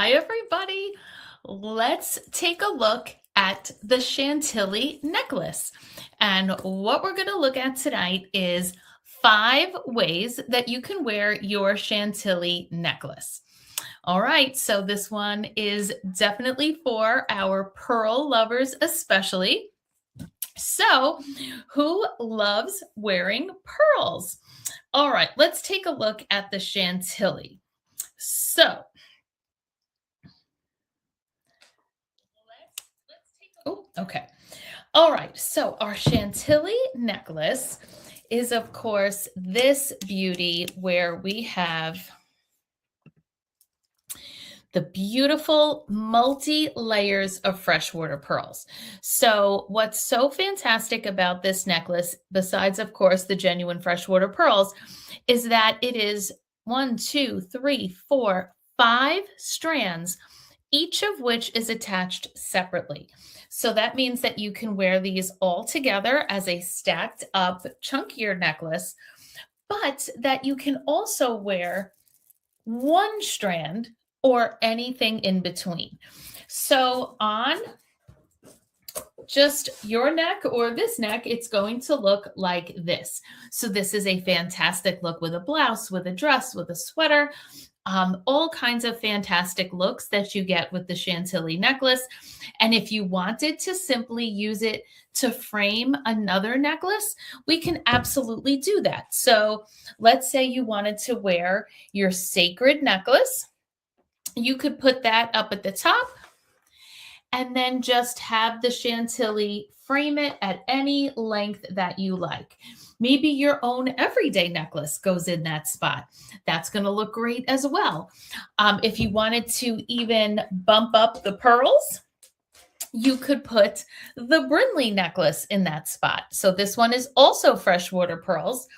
Hi, everybody. Let's take a look at the Chantilly necklace. And what we're going to look at tonight is 5 ways that you can wear your Chantilly necklace. All right, so this one is definitely for our pearl lovers, especially. So, who loves wearing pearls? All right, let's take a look at the Chantilly. So, oh, okay. All right, so our Chantilly necklace is, of course, this beauty where we have the beautiful multi layers of freshwater pearls. So, what's so fantastic about this necklace, besides, of course, the genuine freshwater pearls, is that it is 1, 2, 3, 4, 5 strands, each of which is attached separately. So that means that you can wear these all together as a stacked up, chunkier necklace, but that you can also wear one strand or anything in between. So on just your neck or this neck, it's going to look like this. So this is a fantastic look with a blouse, with a dress, with a sweater, all kinds of fantastic looks that you get with the Chantilly necklace. And if you wanted to simply use it to frame another necklace, we can absolutely do that. So let's say you wanted to wear your sacred necklace. You could put that up at the top and then just have the Chantilly frame it at any length that you like. Maybe your own everyday necklace goes in that spot. That's going to look great as well. If you wanted to even bump up the pearls, you could put the Brinley necklace in that spot. So this one is also freshwater pearls.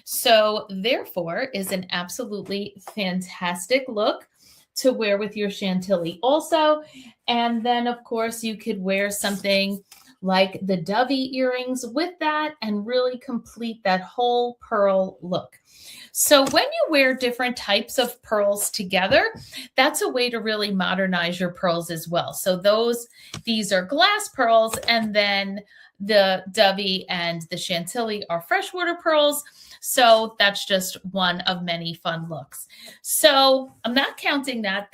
So therefore is an absolutely fantastic look to wear with your Chantilly also. And then, of course, you could wear something like the dovey earrings with that and really complete that whole pearl look. So when you wear different types of pearls together, that's a way to really modernize your pearls as well. So these are glass pearls, and then the dovey and the Chantilly are freshwater pearls. So that's just one of many fun looks. So I'm not counting that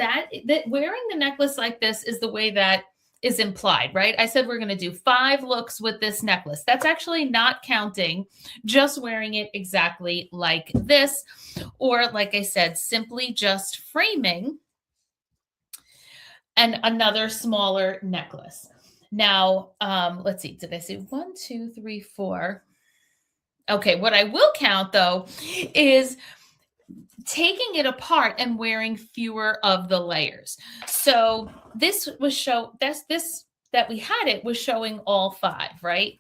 wearing the necklace like this is the way that is implied, right? I said we're going to do 5 looks with this necklace. That's actually not counting just wearing it exactly like this, or like I said, simply just framing and another smaller necklace. Now, let's see. Did I say 1, 2, 3, 4? Okay, what I will count though is taking it apart and wearing fewer of the layers. So this that we had it was showing all 5, right?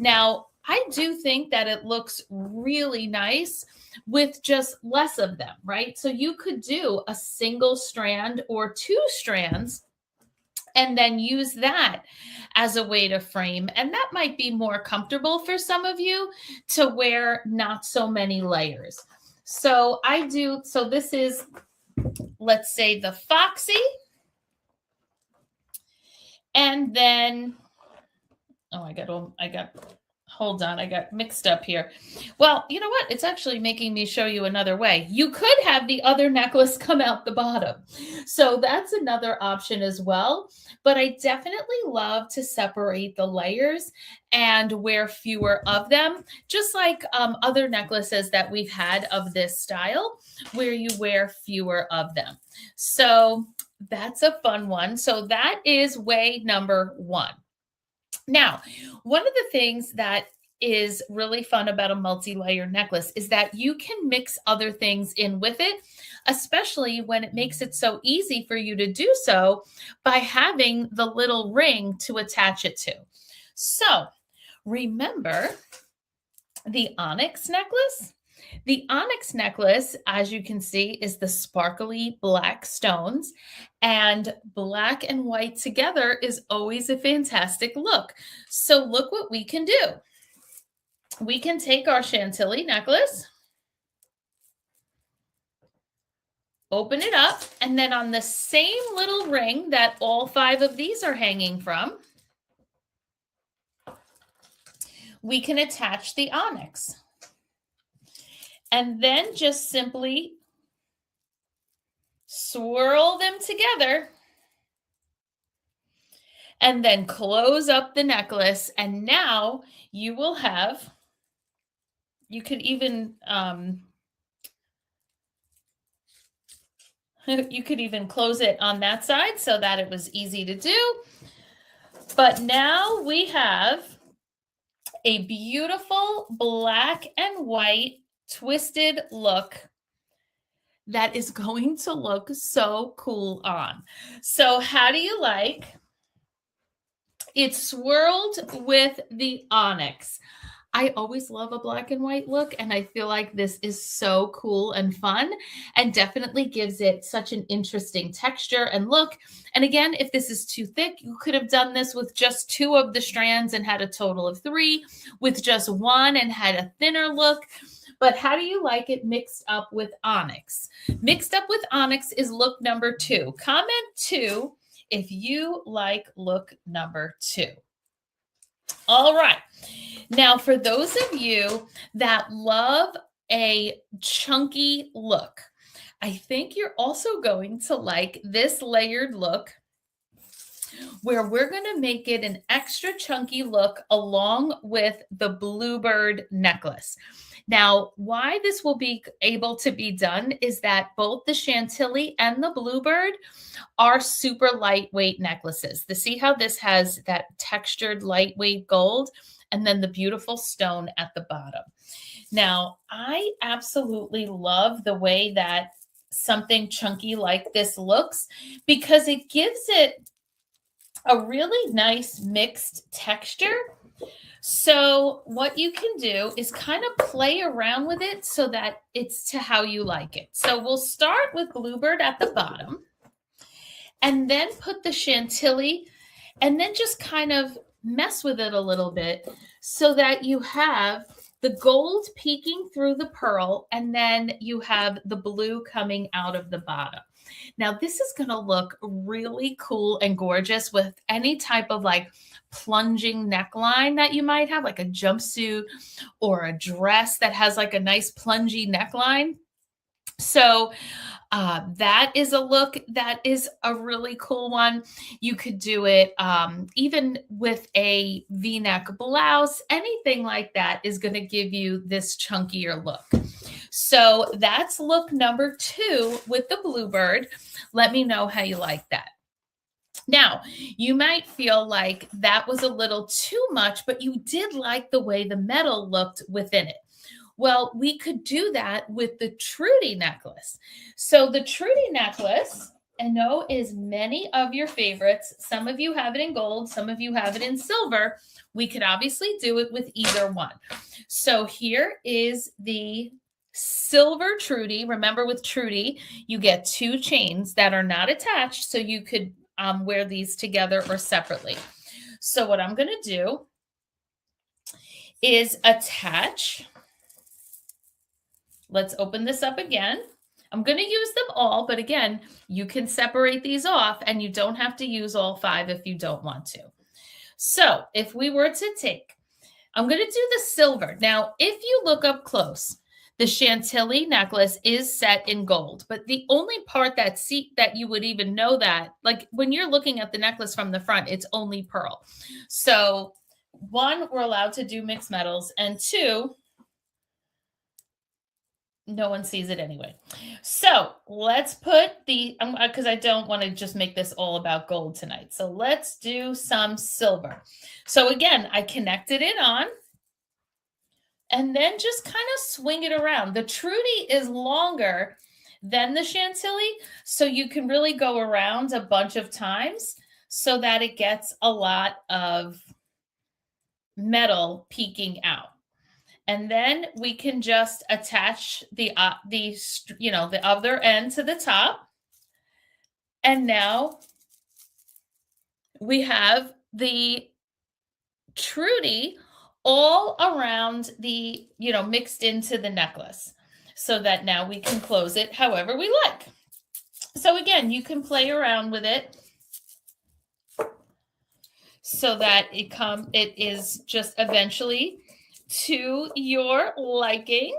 Now, I do think that it looks really nice with just less of them, right? So you could do a single strand or 2 strands and then use that as a way to frame. And that might be more comfortable for some of you to wear not so many layers. So this is, let's say, the Foxy. And then, hold on, I got mixed up here. Well, you know what? It's actually making me show you another way. You could have the other necklace come out the bottom. So that's another option as well. But I definitely love to separate the layers and wear fewer of them, just like other necklaces that we've had of this style, where you wear fewer of them. So that's a fun one. So that is way number 1. Now, one of the things that is really fun about a multi-layer necklace is that you can mix other things in with it, especially when it makes it so easy for you to do so by having the little ring to attach it to. So remember the onyx necklace? The onyx necklace, as you can see, is the sparkly black stones, and black and white together is always a fantastic look. So look what we can do. We can take our Chantilly necklace open it up, and then on the same little ring that all 5 of these are hanging from, we can attach the onyx. And then just simply swirl them together and then close up the necklace. And now you will have, you could even close it on that side so that it was easy to do. But now we have a beautiful black and white twisted look that is going to look so cool on. So how do you like it swirled with the onyx? I always love a black and white look, and I feel like this is so cool and fun and definitely gives it such an interesting texture and look. And again, if this is too thick, you could have done this with just 2 of the strands and had a total of 3, with just 1 and had a thinner look. But how do you like it mixed up with onyx? Mixed up with onyx is look number 2. Comment 2 if you like look number 2. All right. Now, for those of you that love a chunky look, I think you're also going to like this layered look where we're going to make it an extra chunky look along with the bluebird necklace. Now, why this will be able to be done is that both the Chantilly and the bluebird are super lightweight necklaces. See how this has that textured lightweight gold and then the beautiful stone at the bottom. Now, I absolutely love the way that something chunky like this looks because it gives it a really nice mixed texture. So what you can do is kind of play around with it so that it's to how you like it. So we'll start with bluebird at the bottom and then put the Chantilly and then just kind of mess with it a little bit so that you have the gold peeking through the pearl and then you have the blue coming out of the bottom. Now, this is going to look really cool and gorgeous with any type of like plunging neckline that you might have, like a jumpsuit or a dress that has like a nice plungy neckline. So that is a look that is a really cool one. You could do it even with a V-neck blouse. Anything like that is going to give you this chunkier look. So that's look number 2 with the bluebird. Let me know how you like that. Now, you might feel like that was a little too much, but you did like the way the metal looked within it. Well, we could do that with the Trudy necklace. So the Trudy necklace, I know, is many of your favorites. Some of you have it in gold, some of you have it in silver. We could obviously do it with either one. So here is the silver Trudy. Remember, with Trudy, you get 2 chains that are not attached, so you could wear these together or separately. So what I'm going to do is attach. Let's open this up again. I'm going to use them all, but again, you can separate these off and you don't have to use all 5 if you don't want to. So if we were to take, I'm going to do the silver. Now, if you look up close, the Chantilly necklace is set in gold, but the only part that you would even know that, like when you're looking at the necklace from the front, it's only pearl. So 1, we're allowed to do mixed metals, and 2, no one sees it anyway. So let's put because I don't want to just make this all about gold tonight. So let's do some silver. So again, I connected it on. And then just kind of swing it around. The Trudy is longer than the Chantilly, so you can really go around a bunch of times so that it gets a lot of metal peeking out. And then we can just attach the other end to the top. And now we have the Trudy all around the, mixed into the necklace so that now we can close it however we like. So again, you can play around with it so that it is just eventually to your liking.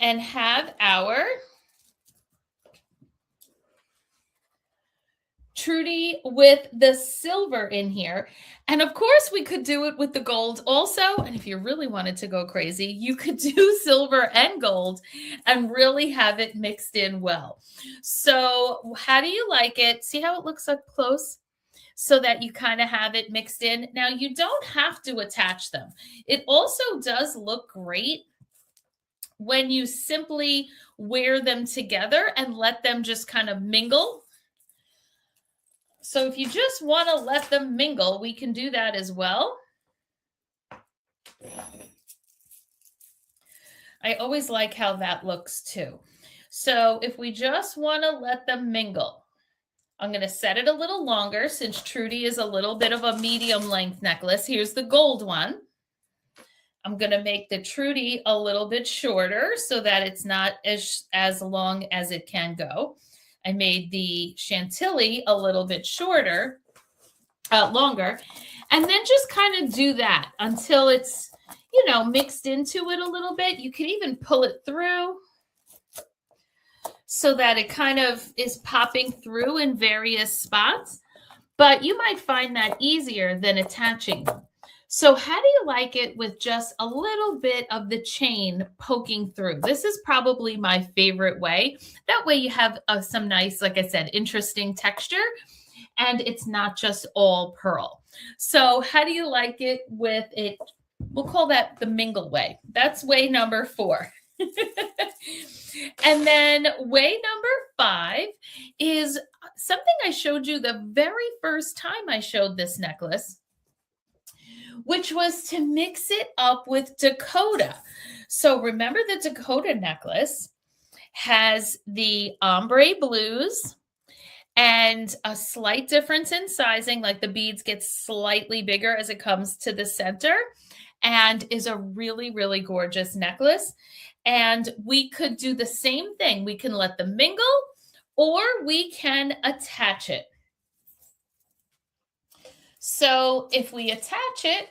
And have our Trudy with the silver in here. And of course, we could do it with the gold also. And if you really wanted to go crazy, you could do silver and gold and really have it mixed in well. So how do you like it? See how it looks up close? So that you kind of have it mixed in. Now, you don't have to attach them. It also does look great when you simply wear them together and let them just kind of mingle. So if you just want to let them mingle, we can do that as well. I always like how that looks too. So if we just want to let them mingle, I'm going to set it a little longer since Trudy is a little bit of a medium length necklace. Here's the gold one. I'm going to make the Trudy a little bit shorter so that it's not as long as it can go. I made the Chantilly a little bit shorter, longer, and then just kind of do that until it's, mixed into it a little bit. You can even pull it through so that it kind of is popping through in various spots, but you might find that easier than attaching them. So how do you like it with just a little bit of the chain poking through? This is probably my favorite way. That way you have some nice, like I said, interesting texture, and it's not just all pearl. So how do you like it with it? We'll call that the mingle way. That's way number 4. And then way number 5 is something I showed you the very first time I showed this necklace, which was to mix it up with Dakota. So remember the Dakota necklace has the ombre blues and a slight difference in sizing, like the beads get slightly bigger as it comes to the center, and is a really, really gorgeous necklace. And we could do the same thing. We can let them mingle, or we can attach it. So if we attach it,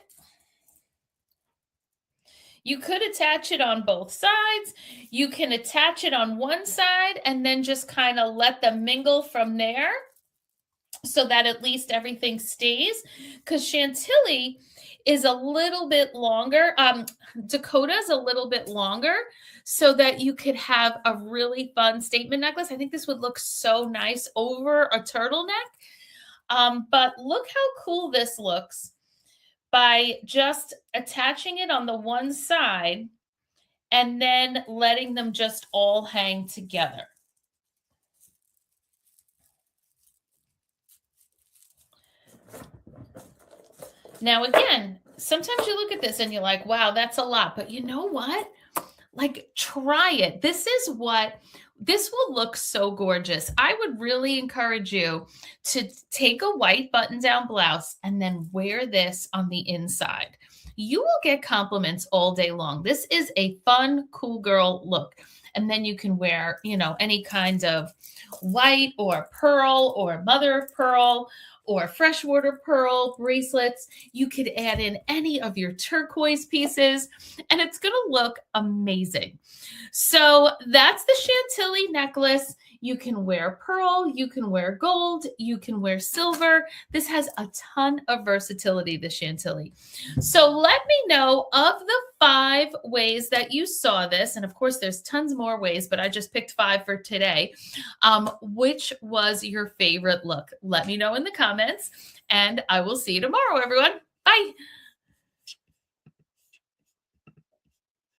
you could attach it on both sides. You can attach it on one side and then just kind of let them mingle from there so that at least everything stays. Because Chantilly is a little bit longer. Dakota is a little bit longer so that you could have a really fun statement necklace. I think this would look so nice over a turtleneck. But look how cool this looks by just attaching it on the one side and then letting them just all hang together. Now, again, sometimes you look at this and you're like, wow, that's a lot. But you know what? Like, try it. This will look so gorgeous. I would really encourage you to take a white button-down blouse and then wear this on the inside. You will get compliments all day long. This is a fun, cool girl look. And then you can wear, any kind of white or pearl or mother of pearl or freshwater pearl bracelets. You could add in any of your turquoise pieces, and it's going to look amazing. So that's the Chantilly necklace. You can wear pearl, you can wear gold, you can wear silver. This has a ton of versatility, the Chantilly. So let me know of the 5 ways that you saw this. And of course, there's tons more ways, but I just picked 5 for today. Which was your favorite look? Let me know in the comments, and I will see you tomorrow, everyone. Bye.